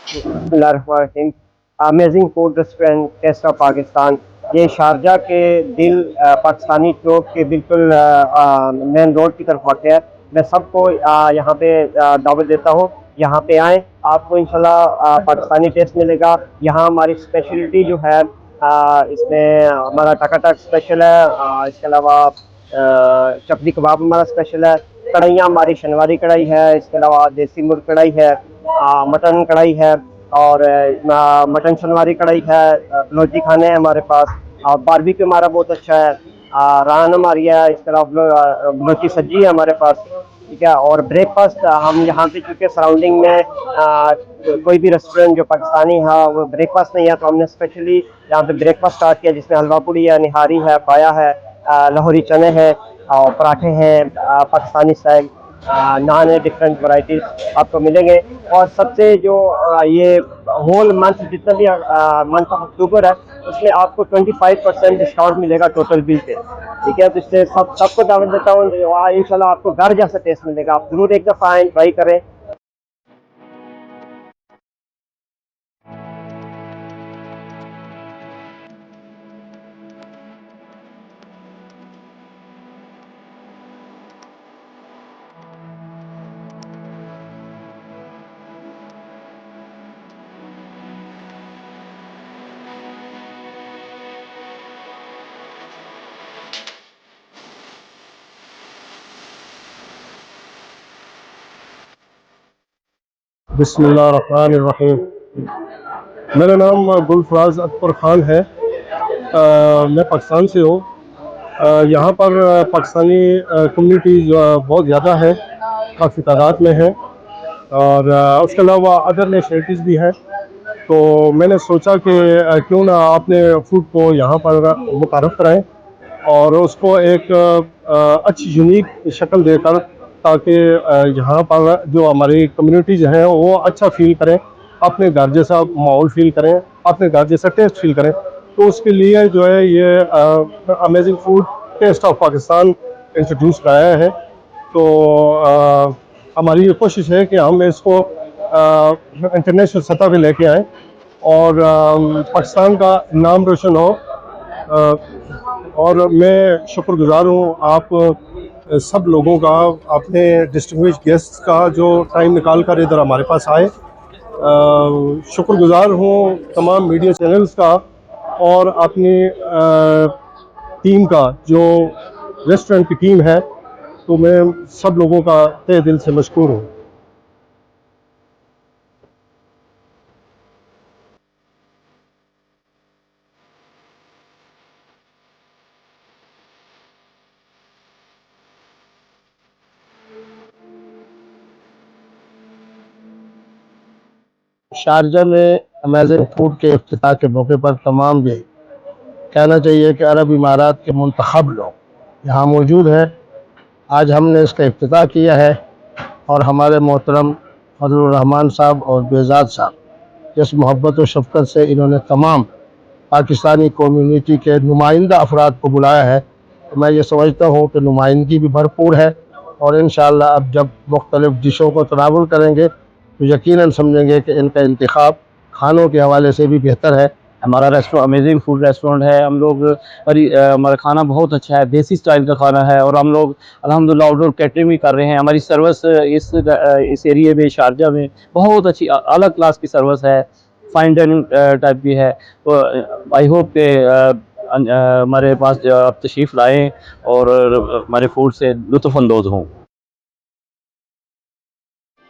बिस्मिल्लाहिर्रहमानिर्रहीम। Amazing food restaurant taste of Pakistan, ये Sharjah के दिल पाकिस्तानी चौक के बिल्कुल मेन रोड की तरफ वाक़ है। मैं सबको यहाँ पे दावत देता हूँ, यहाँ पे आएँ, आपको इंशाल्लाह पाकिस्तानी टेस्ट मिलेगा। यहाँ हमारी स्पेशलिटी जो है, इसमें हमारा टकाटक स्पेशल है, इसके अलावा चपली कबाब हमारा स्पेशल है, कढ़ाइयाँ हमारी शनवारी कढ़ाई है, इसके अलावा देसी मुर्ग कढ़ाई है, मटन कढ़ाई है, और मटन शनवारी कढ़ाई है, बलोची खाने हैं हमारे पास, बारबेक्यू हमारा बहुत अच्छा है, रान हमारी है, इसके अलावा बलोची सब्जी है हमारे पास। ठीक है, और ब्रेकफास्ट हम यहाँ पे चूँकि सराउंडिंग में कोई भी रेस्टोरेंट जो पाकिस्तानी है वो ब्रेकफास्ट नहीं है, तो हमने स्पेशली यहाँ पे ब्रेकफास्ट स्टार्ट किया, जिसमें हलवा पूड़ी है, निहारी है, पाया है, लाहौरी चने हैं, और पराठे हैं पाकिस्तानी स्टाइल, नान है, डिफरेंट वैरायटीज आपको मिलेंगे। और सबसे जो ये होल मंथ जितना भी मंथ ऑफ अक्टूबर है, उसमें आपको 25% डिस्काउंट मिलेगा टोटल बिल पे। ठीक है, तो इससे सबको दावत देता हूँ, इंशाल्लाह आपको घर जैसा टेस्ट मिलेगा। आप जरूर एक दफ़ा आएँ, ट्राई करें। बिस्मिल्लाहिर्रहमानिर्रहीम। मेरा नाम गुलफराज अकबर ख़ान है। मैं पाकिस्तान से हूँ। यहाँ पर पाकिस्तानी कम्युनिटी बहुत ज़्यादा है, काफ़ी तादाद में है, और उसके अलावा अदर नेशनलिटीज़ भी हैं। तो मैंने सोचा कि क्यों ना अपने फूड को यहाँ पर मुतारफ़ कराएँ और उसको एक अच्छी यूनिक शक्ल देकर, ताकि यहाँ पर जो हमारी कम्युनिटीज़ हैं वो अच्छा फ़ील करें, अपने घर जैसा माहौल फ़ील करें, अपने घर जैसा टेस्ट फ़ील करें। तो उसके लिए जो है ये amazing food taste of Pakistan introduce कराया है। तो हमारी ये कोशिश है कि हम इसको इंटरनेशनल सतह पे लेके आएँ और पाकिस्तान का नाम रोशन हो। और मैं शुक्रगुज़ार हूँ आप सब लोगों का, अपने डिस्टिंग्विश्ड गेस्ट का जो टाइम निकाल कर इधर हमारे पास आए। शुक्रगुज़ार हूँ तमाम मीडिया चैनल्स का और अपनी टीम का, जो रेस्टोरेंट की टीम है। तो मैं सब लोगों का तहे दिल से मशकूर हूँ। शारजा में अमेज़िंग फूड के इफ्तिताह के मौके पर तमाम ये कहना चाहिए कि अरब इमारात के मुंतखब लोग यहाँ मौजूद हैं। आज हमने इसका इफ्तिताह किया है और हमारे मोहतरम फजलुर रहमान साहब और बेजाद साहब जिस मोहब्बत और शफ़क़त से इन्होंने तमाम पाकिस्तानी कम्युनिटी के नुमाइंदा अफराद को बुलाया है, तो मैं ये समझता हूँ कि नुमाइंदगी भी भरपूर है। और इंशाअल्लाह अब जब मुख्तलिफ़ डिशों को तनावुल करेंगे तो यकीनन समझेंगे कि इनका इंतखाब खानों के हवाले से भी बेहतर है। हमारा रेस्टोरेंट अमेजिंग फूड रेस्टोरेंट है। हम लोग और हमारा खाना बहुत अच्छा है, देसी स्टाइल का खाना है, और हम लोग अल्हम्दुलिल्लाह आउटडोर कैटरिंग भी कर रहे हैं। हमारी सर्विस इस एरिए में, शारजा में, बहुत अच्छी अलग क्लास की सर्विस है, फाइन डाइनिंग टाइप की है। तो आई होप कि हमारे पास आप तशरीफ़ लाएँ और हमारे फूड से लुत्फ़ अंदोज़ हों।